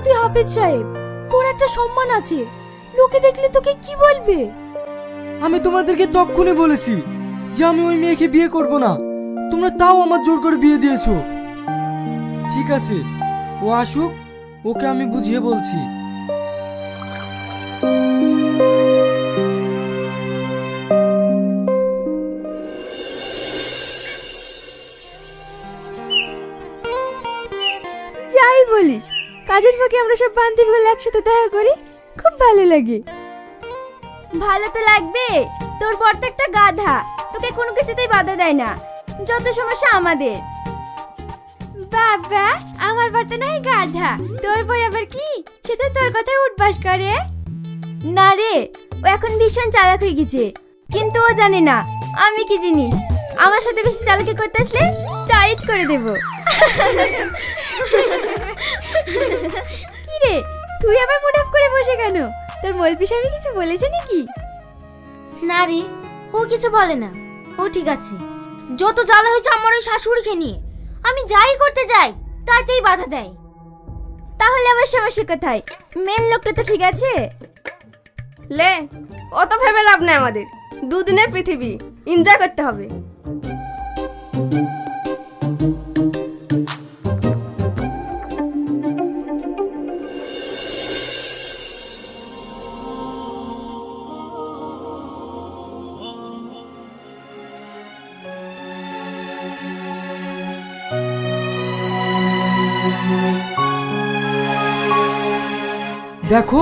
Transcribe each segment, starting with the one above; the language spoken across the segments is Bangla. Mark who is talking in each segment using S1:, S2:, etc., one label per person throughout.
S1: তুই হাফেজ সাহেব, তোর একটা সম্মান আছে, লোকে দেখলে তোকে কি বলবে?
S2: আমি তোমাদেরকে তক্ষুনি বলেছি যে আমি ওই মেয়েকে বিয়ে করব না, তোমরা তাও আমার জোর করে বিয়ে দিয়েছো। ঠিক আছে, ও আসুক, ওকে আমি বুঝিয়ে বলছি।
S1: যাই বলিস, কাজের ফাঁকে আমরা সব বান্ধবীগুলো একসাথে দেখা করি, খুব ভালো লাগে। ভালো তো লাগবে, তোর বর তো একটা গাধা, তোকে কোনো কিছুতেই বাধা দেয় না, যত সমস্যা আমাদের। বাবা, আমার বর তো নাই গাধা, তোর বর আবার কি, সে তো তোর কথায় উঠবাস করে। না রে, ও এখন ভীষণ চালাক হয়ে গেছে, কিন্তু ও জানে না আমি কি জিনিস। আমার সাথে বেশি চালাকি করতে আসলে টাইট করে দেব। কি রে, তুই আবার মুড অফ করে বসে কেন? তোর মলপি স্বামী কিছু বলেছে নাকি?
S3: না রে, ও কিছু বলে না, ও ঠিক আছে। যত জ্বালা হয়েছে আমার ওই শাশুড়িকে নিয়ে, আমি যাই করতে যাই তাতেই বাধা দেয়।
S1: তাহলে আবার সমস্যা কোথায়? মেন লোকটা তো ঠিক আছে।
S4: লে, অত ভেবে লাভ নেই, আমাদের দুদিনের পৃথিবী, এনজয় করতে হবে।
S2: দেখো,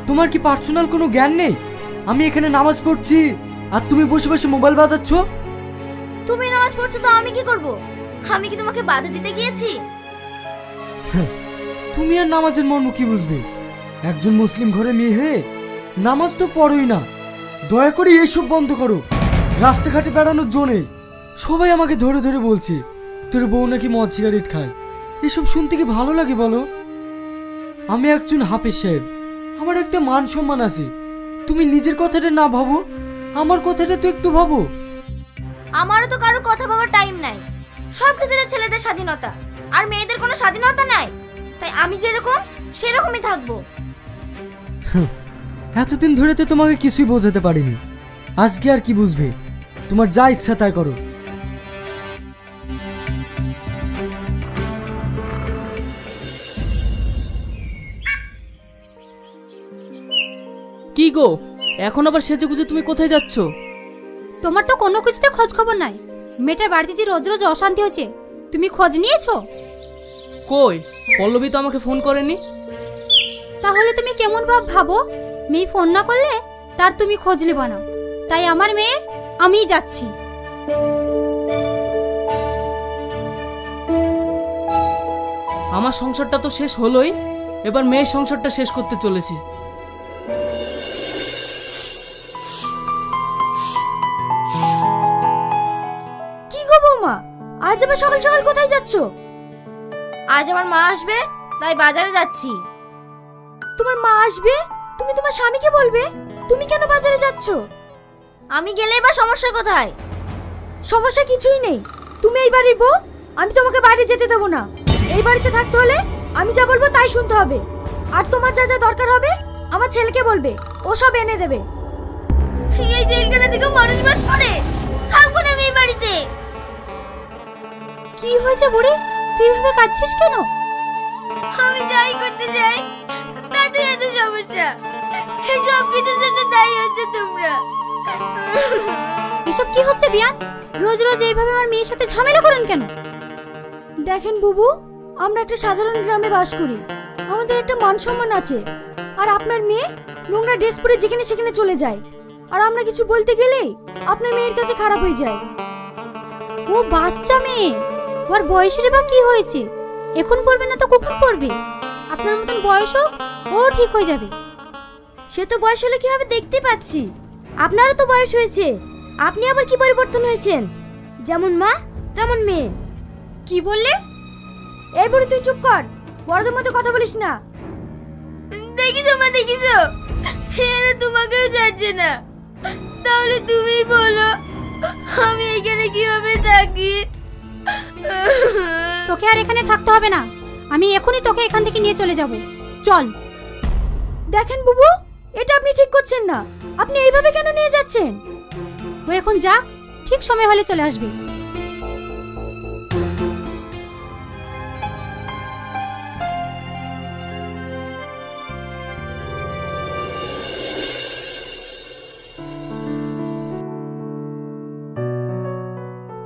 S2: তোমার কি পার্সোনাল কোনো জ্ঞান নেই? আমি এখানে নামাজ পড়ছি আর তুমি বসে বসে মোবাইল বাজাচ্ছ।
S3: তুমি নামাজ পড়ছো তো আমি কি করব? আমি কি তোমাকে বাধা দিতে গিয়েছি?
S2: তুমি আর নামাজের মর্ম কি বুঝবে? একজন মুসলিম ঘরে মেয়ে হয়ে নামাজ তো পড়োই না। দয়া করে এসব বন্ধ করো। রাস্তাঘাটে বেড়ানোর জো নেই। সবাই আমাকে ধরে ধরে বলছে তোর বউ নাকি মদ সিগারেট খায়। এসব শুনতে কি ভালো লাগে বলো? আমি একজন হাফেজ সাহেব, আমার একটা মান সম্মান আছে। তুমি নিজের কথাটা না ভাবো, আমার কথাটা তো একটু ভাবো।
S3: আমারও তো কারোর কথা ভাবার টাইম নাই। সব কিছুতে ছেলেদের স্বাধীনতা, আর মেয়েদের কোনো স্বাধীনতা নাই। তাই আমি যেরকম সেরকমই থাকবো।
S2: এতদিন ধরে তো তোমাকে কিছুই বোঝাতে পারিনি, আজকে আর কি বুঝবে? তোমার যা ইচ্ছা তাই করো।
S5: কি গো, এখন আবার সেজে গুজে তুমি কোথায় যাচ্ছ?
S6: তোমার তো কোনো কিছুতে খোঁজ খবর নাই। মেয়েটার বাড়িতে যে রোজ রোজ অশান্তি হচ্ছে, তুমি খোঁজ নিয়েছো?
S5: কই, পল্লবী তো আমাকে ফোন করেনি।
S6: তাহলে তুমি কেমন ভাবো? মেয়ে ফোন না করলে তার তুমি খোঁজ নেবা না। তাই আমার মেয়ে, আমিই যাচ্ছি।
S5: আমার সংসারটা তো শেষ হলোই, এবার মেয়ের সংসারটা শেষ করতে চলেছে।
S1: কি গো বৌমা, আজ আবার সকাল সকাল কোথায় যাচ্ছ?
S3: আজ আমার মা আসবে, তাই বাজারে যাচ্ছি।
S1: তোমার মা আসবে, তুমি তোমার স্বামীকে বলবে? তুমি কেন বাজারে যাচ্ছ?
S3: আমি গেলেই বা সমস্যা কোথায়?
S1: সমস্যা কিছুই নেই, তুমি এই বাড়ির বউ, আমি তোমাকে বাইরে যেতে দেবো না। এই বাড়িতে থাকতে হলে আমি যা বলবো তাই শুনতে হবে। আর তোমার যা যা দরকার হবে আমার ছেলেকে বলবে, ও সব এনে দেবে।
S3: এই জেলখানা থেকে মানুষ বাস করে, থাকবো না আমি এই বাড়িতে।
S6: কি হয়েছে বুড়ি, তুই এভাবে কাঁদছিস কেন?
S3: আমি যাই করতে যাই তাতে এত সমস্যা। এই সব কিছুর জন্য দায়ী হচ্ছে তোমরা।
S6: এসব কি হচ্ছে বিয়ান? রোজ রোজ এইভাবে আমার মেয়ের সাথে ঝামেলা করেন কেন?
S1: দেখেন বুবু, আমরা একটা সাধারণ গ্রামে বাস করি, আমাদের একটা মান সম্মান আছে। আর আপনার মেয়ে নোংরা ড্রেস পরে যেখানে সেখানে চলে যায়, আর আমরা কিছু বলতে গেলেই আপনার মেয়ের কাছে খারাপ হয়ে যায়।
S6: ও বাচ্চা মেয়ে, ওর বয়সের বা কি হয়েছে? এখন পড়বে না তো কখন পড়বে? আপনার মতন বয়স হোক, ও ঠিক হয়ে যাবে।
S1: সে তো বয়স হলে কি হবে দেখতে পাচ্ছি। আপনারও তো বয়স হয়েছে, আপনি আবার কি পরিবর্তন হয়েছেন? যেমন মা তেমন মেয়ে।
S6: কি বললে?
S1: এই বুড়ি তুই চুপ কর, বড়দের মতো কথা বলিস না।
S3: দেখিছো মা, দেখিছো, এরা তোমাকেও ছাড়ছে না। তাহলে তুমি বলো আমি এখানে কিভাবে থাকি?
S6: তোকে আর এখানে থাকতে হবে না, আমি এখনই তোকে এখান থেকে নিয়ে চলে যাব। চল।
S1: দেখেন বুবু, এটা আপনি ঠিক করছেন না। আপনি এইভাবে কেন নিয়ে যাচ্ছেন?
S6: ও এখন যাক, ঠিক সময় হলে চলে আসবে।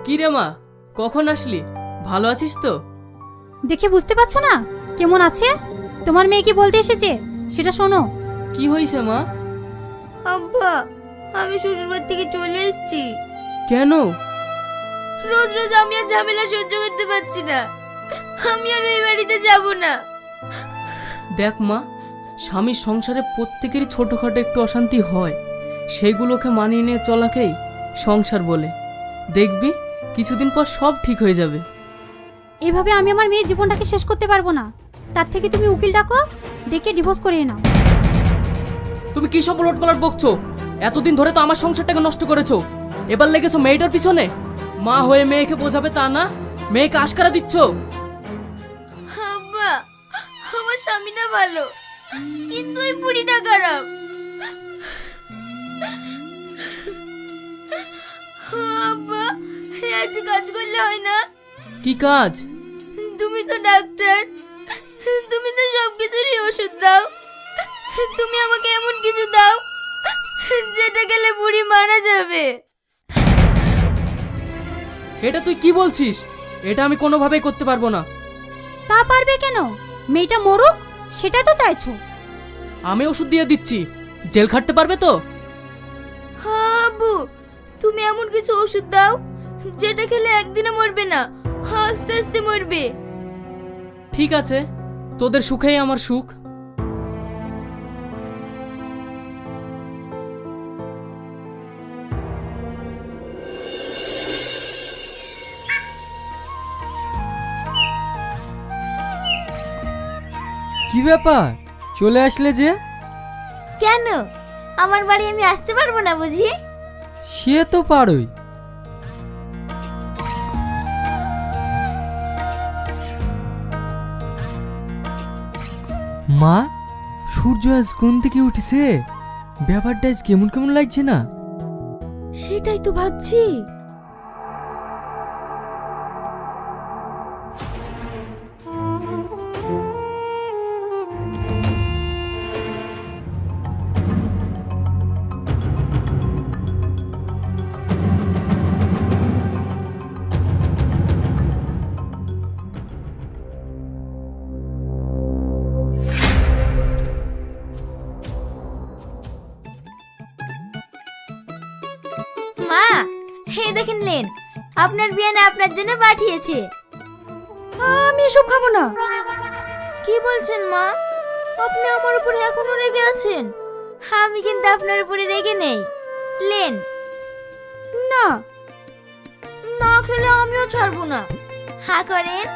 S5: কি রে মা, কখন আসলি? ভালো আছিস তো?
S6: দেখে বুঝতে পারছো না কেমন আছে? তোমার মেয়ে কি বলতে এসেছে সেটা শোনো।
S5: কি হয়েছে মা?
S3: আব্বা, আমি শ্বশুরবাড়ি থেকে চলে এসেছি।
S5: কেন?
S3: রোজ রোজ আমি আর ঝামেলা সহ্য করতে পারছি না। আমি আর ওই বাড়িতে যাব না।
S5: দেখ মা, স্বামীর সংসারে প্রত্যেকেরই ছোটখাটো একটু অশান্তি হয়, সেইগুলোকে মানিয়ে নিয়ে চলাকেই সংসার বলে। দেখবি কিছুদিন পর সব ঠিক হয়ে যাবে।
S6: এভাবে আমি আমার মেয়ের জীবনটাকে শেষ করতে পারবো না। তার থেকে তুমি উকিল ডাকো, ডেকে ডিভোর্স করিয়ে নাও।
S5: তুমি কি সব উলটপালট বকছো? এতদিন ধরে তো আমার সংসারটাকে নষ্ট করেছো, এবার লেগেছো মেয়েটার পিছনে। মা হয়ে মেয়েকে বোঝাবে তা না, মেয়েকে আশকারা দিচ্ছ।
S3: আব্বা, আমার স্বামীটা ভালো, কিন্তু ওই বুড়িটা খারাপ। আব্বা, একটা কাজ করলে হয় না?
S5: কি কাজ?
S3: তুমি তো ডাক্তার, তুমি তো সব কিছুরই ওষুধ দাও। তুমি আমাকে এমন কিছু দাও যেটা গেলে বুড়ি মারা যাবে।
S5: এটা তুই কি বলছিস? এটা আমি কোনোভাবেই করতে পারবো না।
S6: তা পারবে কেন? মেয়েটা মরুক, সেটা তো চাইছো।
S5: আমি ওষুধ দিয়ে দিচ্ছি, জেল খাটতে পারবে তো?
S3: হ্যাঁ আব্বু, তুমি এমন কিছু ওষুধ দাও যেটা খেলে একদিনে মরবে না, আস্তে আস্তে মরবে।
S5: ঠিক আছে, তোদের সুখেই আমার সুখ।
S2: কি ব্যাপার, চলে আসলে যে?
S3: কেন, আমার বাড়ি আমি আসতে পারবো না বুঝি?
S2: সে তো পারোই। মা, সূর্য আজ কোন থেকে উঠেছে? ব্যাপারটা আজ কেমন কেমন লাগছে না?
S1: সেটাই তো ভাবছি।
S3: মা, হে দেখেন লেন, আপনার বিয়ানে আপনার জন্য পাঠিয়েছে।
S1: আমি এসব খাবো না।
S3: কি বলছেন মা? আপনি আমার উপরে এখনো রেগে আছেন? আমি কিন্তু আপনার উপরে রেগে নেই। লেন।
S1: না,
S3: না খেলে আমিও ছাড়বো না। হা করেন।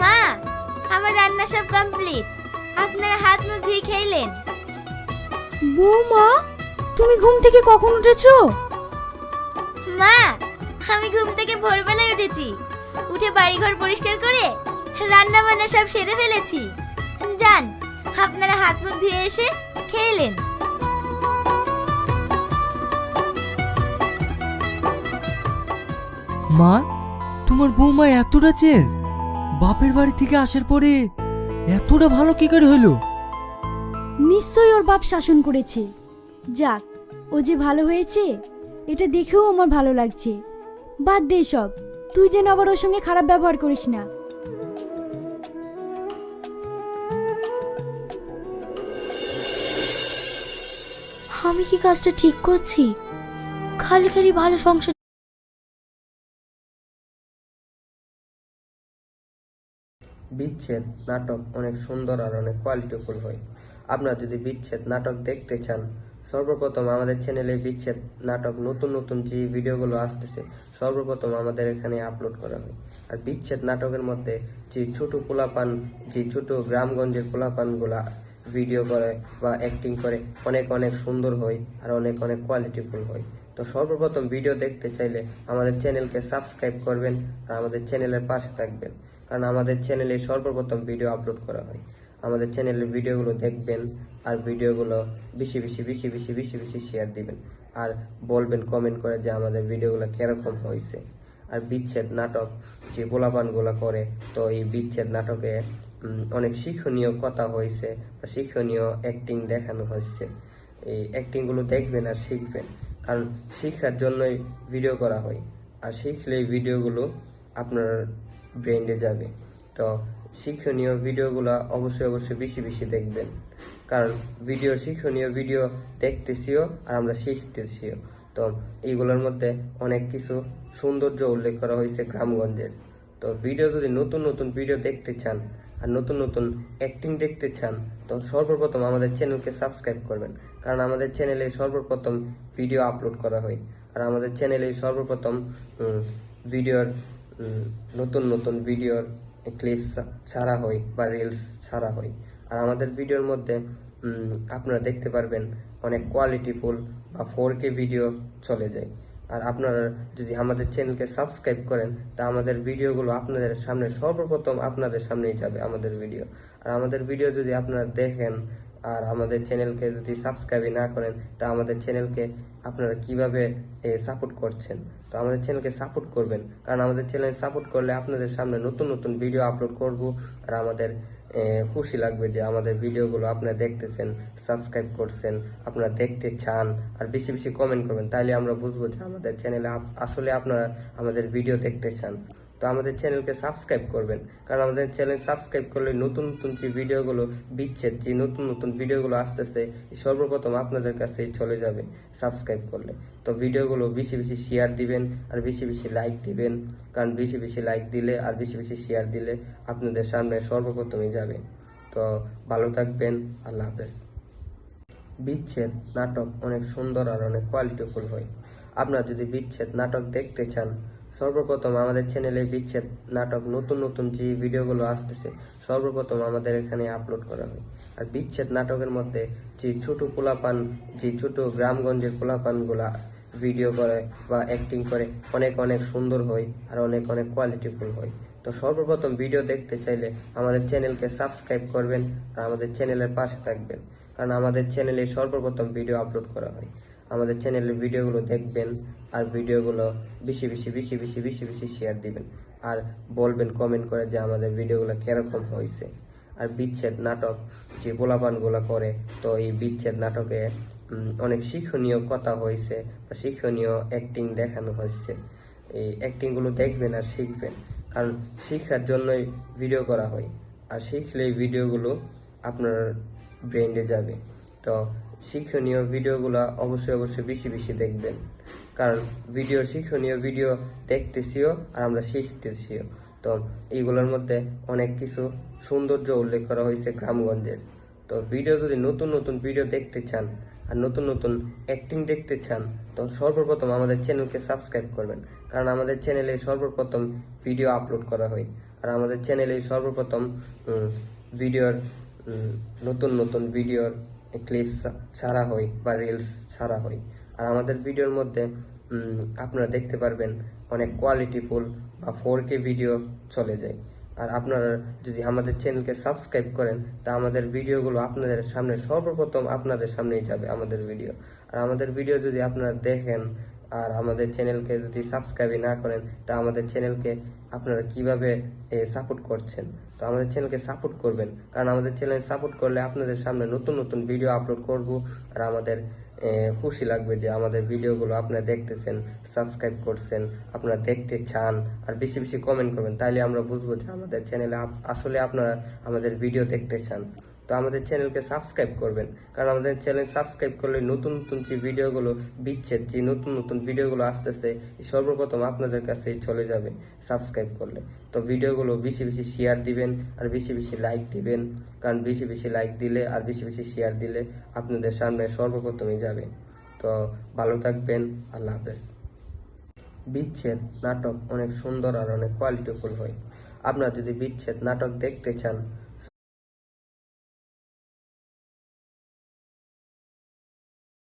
S3: মা, আমার রান্না সব কমপ্লিট। আপনারা হাত মুখ ধুয়ে খেলেন?
S1: বৌমা, তুমি ঘুম থেকে কখন উঠেছো?
S3: মা, আমি ঘুম থেকে ভোরবেলায় উঠেছি। উঠে বাড়িঘর পরিষ্কার করে রান্না বান্না সব সেরে ফেলেছি। যান, আপনারা হাত মুখ ধুয়ে এসে খেলেন।
S2: মা, তোমার বৌমা এতটা চেঞ্জ? বাপের বাড়ি থেকে আসার পরে এতটা ভালো কি করে হলো?
S1: নিশ্চয়ই ওর বাপ শাসন করেছে। যাক, ও যে ভালো হয়েছে এটা দেখেও আমার ভালো লাগছে। বাদ দে সব, তুই যেন আবার ওর সঙ্গে খারাপ ব্যবহার করিস না।
S3: আমি কি কাজটা ঠিক করছি? খালি খালি ভালো সংসার।
S7: বিচ্ছেদ নাটক অনেক সুন্দর আর অনেক কোয়ালিটিফুল হয়। আপনারা যদি বিচ্ছেদ নাটক দেখতে চান, সর্বপ্রথম আমাদের চ্যানেলে বিচ্ছেদ নাটক নতুন নতুন যে ভিডিওগুলো আসতেছে সর্বপ্রথম আমাদের এখানে আপলোড করা হয়। আর বিচ্ছেদ নাটকের মধ্যে যে ছোট পোলাপান, যে ছোট গ্রামগঞ্জের পোলাপানগুলা ভিডিও করে বা অ্যাক্টিং করে অনেক অনেক সুন্দর হয় আর অনেক অনেক কোয়ালিটিফুল হয়। তো সর্বপ্রথম ভিডিও দেখতে চাইলে আমাদের চ্যানেলকে সাবস্ক্রাইব করবেন আর আমাদের চ্যানেলের পাশে থাকবেন, কারণ আমাদের চ্যানেলে সর্বপ্রথম ভিডিও আপলোড করা হয়। আমাদের চ্যানেলের ভিডিওগুলো দেখবেন আর ভিডিওগুলো বেশি বেশি বেশি বেশি বেশি বেশি শেয়ার দিবেন আর বলবেন কমেন্ট করে যে আমাদের ভিডিওগুলো কীরকম হয়েছে। আর বিচ্ছেদ নাটক যে পোলাপানগুলো করে, তো এই বিচ্ছেদ নাটকে অনেক শিক্ষণীয় কথা হয়েছে বা শিক্ষণীয় অ্যাক্টিং দেখানো হয়েছে। এই অ্যাক্টিংগুলো দেখবেন আর শিখবেন, কারণ শিক্ষার জন্যই ভিডিও করা হয় আর শিখলে এই ভিডিওগুলো আপনার ব্রেন্ডে যাবে। তো শিক্ষণীয় ভিডিওগুলো অবশ্যই অবশ্যই বেশি বেশি দেখবেন, কারণ শিক্ষণীয় ভিডিও দেখতেছিও আর আমরা শিখতেছিও। তো এইগুলোর মধ্যে অনেক কিছু সৌন্দর্য উল্লেখ করা হয়েছে গ্রামগঞ্জের। তো ভিডিও যদি নতুন নতুন ভিডিও দেখতে চান আর নতুন নতুন অ্যাক্টিং দেখতে চান, তো সর্বপ্রথম আমাদের চ্যানেলকে সাবস্ক্রাইব করবেন, কারণ আমাদের চ্যানেলে সর্বপ্রথম ভিডিও আপলোড করা হয় আর আমাদের চ্যানেলে সর্বপ্রথম ভিডিওর নতুন নতুন ভিডিওর ক্লিপস ছাড়া হয় বা রিলস ছাড়া হয়। আর আমাদের ভিডিওর মধ্যে আপনারা দেখতে পারবেন অনেক কোয়ালিটিফুল বা 4K ভিডিও চলে যায়। আর আপনারা যদি আমাদের চ্যানেলকে সাবস্ক্রাইব করেন, তা আমাদের ভিডিওগুলো আপনাদের সামনে সর্বপ্রথম আপনাদের সামনেই যাবে আমাদের ভিডিও। আর আমাদের ভিডিও যদি আপনারা দেখেন আর আমাদের চ্যানেলকে যদি সাবস্ক্রাইবই না করেন, তা আমাদের চ্যানেলকে আপনারা কিভাবে সাপোর্ট করছেন? তো আমাদের চ্যানেলকে সাপোর্ট করবেন, কারণ আমাদের চ্যানেল সাপোর্ট করলে আপনাদের সামনে নতুন নতুন ভিডিও আপলোড করব আর আমাদের খুশি লাগবে যে আমাদের ভিডিওগুলো আপনারা দেখতেছেন, সাবস্ক্রাইব করছেন, আপনারা দেখতে চান আর বেশি বেশি কমেন্ট করবেন, তাইলে আমরা বুঝবো যে আমাদের চ্যানেলে আসলে আপনারা আমাদের ভিডিও দেখতে চান। তো আমাদের চ্যানেলকে সাবস্ক্রাইব করবেন, কারণ আমাদের চ্যানেল সাবস্ক্রাইব করলে নতুন নতুন যে ভিডিওগুলো বিচ্ছেদ যে নতুন নতুন ভিডিওগুলো আসতেছে সর্বপ্রথম আপনাদের কাছে চলে যাবে সাবস্ক্রাইব করলে। তো ভিডিওগুলো বেশি বেশি শেয়ার দিবেন আর বেশি বেশি লাইক দিবেন, কারণ বেশি বেশি লাইক দিলে আর বেশি বেশি শেয়ার দিলে আপনাদের সামনে সর্বপ্রথমই যাবে। তো ভালো থাকবেন, আল্লাহ হাফেজ। বিচ্ছেদ নাটক অনেক সুন্দর আর অনেক কোয়ালিটিফুল হয়। আপনারা যদি বিচ্ছেদ নাটক দেখতে চান, সর্বপ্রথম আমাদের চ্যানেলে বিচ্ছেদ নাটক নতুন নতুন যে ভিডিওগুলো আসতেছে সর্বপ্রথম আমাদের এখানে আপলোড করা হয়। আর বিচ্ছেদ নাটকের মধ্যে যে ছোট গ্রামগঞ্জের পোলাপানগুলা ভিডিও করে বা অ্যাক্টিং করে অনেক অনেক সুন্দর হয় আর অনেক অনেক কোয়ালিটিফুল হয়। তো সর্বপ্রথম ভিডিও দেখতে চাইলে আমাদের চ্যানেলকে সাবস্ক্রাইব করবেন আর আমাদের চ্যানেলের পাশে থাকবেন, কারণ আমাদের চ্যানেলে সর্বপ্রথম ভিডিও আপলোড করা হয়। আমাদের চ্যানেলের ভিডিওগুলো দেখবেন আর ভিডিওগুলো বেশি বেশি বেশি বেশি বেশি বেশি শেয়ার দিবেন আর বলবেন কমেন্ট করে যে আমাদের ভিডিওগুলো কীরকম হয়েছে। আর বিচ্ছেদ নাটক যে পোলাপানগুলো করে, তো এই বিচ্ছেদ নাটকে অনেক শিক্ষণীয় কথা হয়েছে বা শিক্ষণীয় অ্যাক্টিং দেখানো হয়েছে। এই অ্যাক্টিংগুলো দেখবেন আর শিখবেন, কারণ শিক্ষার জন্যই ভিডিও করা হয় আর শিখলে এই ভিডিওগুলো আপনার ব্রেন্ডে যাবে। তো শিক্ষণীয় ভিডিওগুলো অবশ্যই অবশ্যই বেশি বেশি দেখবেন, কারণ শিক্ষণীয় ভিডিও দেখতেছিও আর আমরা শিখতেছিও। তো এইগুলোর মধ্যে অনেক কিছু সৌন্দর্য উল্লেখ করা হয়েছে গ্রামগঞ্জের। তো ভিডিও যদি নতুন নতুন ভিডিও দেখতে চান আর নতুন নতুন অ্যাক্টিং দেখতে চান, তো সর্বপ্রথম আমাদের চ্যানেলকে সাবস্ক্রাইব করবেন, কারণ আমাদের চ্যানেলে সর্বপ্রথম ভিডিও আপলোড করা হয় আর আমাদের চ্যানেলে সর্বপ্রথম ভিডিওর নতুন নতুন ভিডিওর ক্লিপস ছাড়া হয় বা রিলস ছাড়া হয়। আর আমাদের ভিডিওর মধ্যে আপনারা দেখতে পারবেন অনেক কোয়ালিটিফুল বা 4K ভিডিও চলে যায়। আর আপনারা যদি আমাদের চ্যানেলকে সাবস্ক্রাইব করেন, তা আমাদের ভিডিওগুলো আপনাদের সামনে সর্বপ্রথম আপনাদের সামনেই যাবে আমাদের ভিডিও। আর আমাদের ভিডিও যদি আপনারা দেখেন আর আমাদের চ্যানেলকে যদি সাবস্ক্রাইবই না করেন, তা আমাদের চ্যানেলকে আপনারা কিভাবে সাপোর্ট করছেন? তো আমাদের চ্যানেলকে সাপোর্ট করবেন, কারণ আমাদের চ্যানেল সাপোর্ট করলে আপনাদের সামনে নতুন নতুন ভিডিও আপলোড করব আর আমাদের খুশি লাগবে যে আমাদের ভিডিওগুলো আপনারা দেখতেছেন, সাবস্ক্রাইব করছেন, আপনারা দেখতে চান আর বেশি বেশি কমেন্ট করবেন, তাইলে আমরা বুঝবো যে আমাদের চ্যানেলে আসলে আপনারা আমাদের ভিডিও দেখতে চান। তো আমাদের চ্যানেলকে সাবস্ক্রাইব করবেন, কারণ আমাদের চ্যানেল সাবস্ক্রাইব করলে নতুন নতুন যে ভিডিওগুলো বিচ্ছেদ যে নতুন নতুন ভিডিওগুলো আসতেছে সর্বপ্রথম আপনাদের কাছে চলে যাবে সাবস্ক্রাইব করলে। তো ভিডিওগুলো বেশি বেশি শেয়ার দিবেন আর বেশি বেশি লাইক দিবেন, কারণ বেশি বেশি লাইক দিলে আর বেশি বেশি শেয়ার দিলে আপনাদের সামনে সর্বপ্রথমই যাবে। তো ভালো থাকবেন, আল্লাহ হাফেজ। বিচ্ছেদ নাটক অনেক সুন্দর আর অনেক কোয়ালিটিফুল হয়। আপনারা যদি বিচ্ছেদ নাটক দেখতে চান,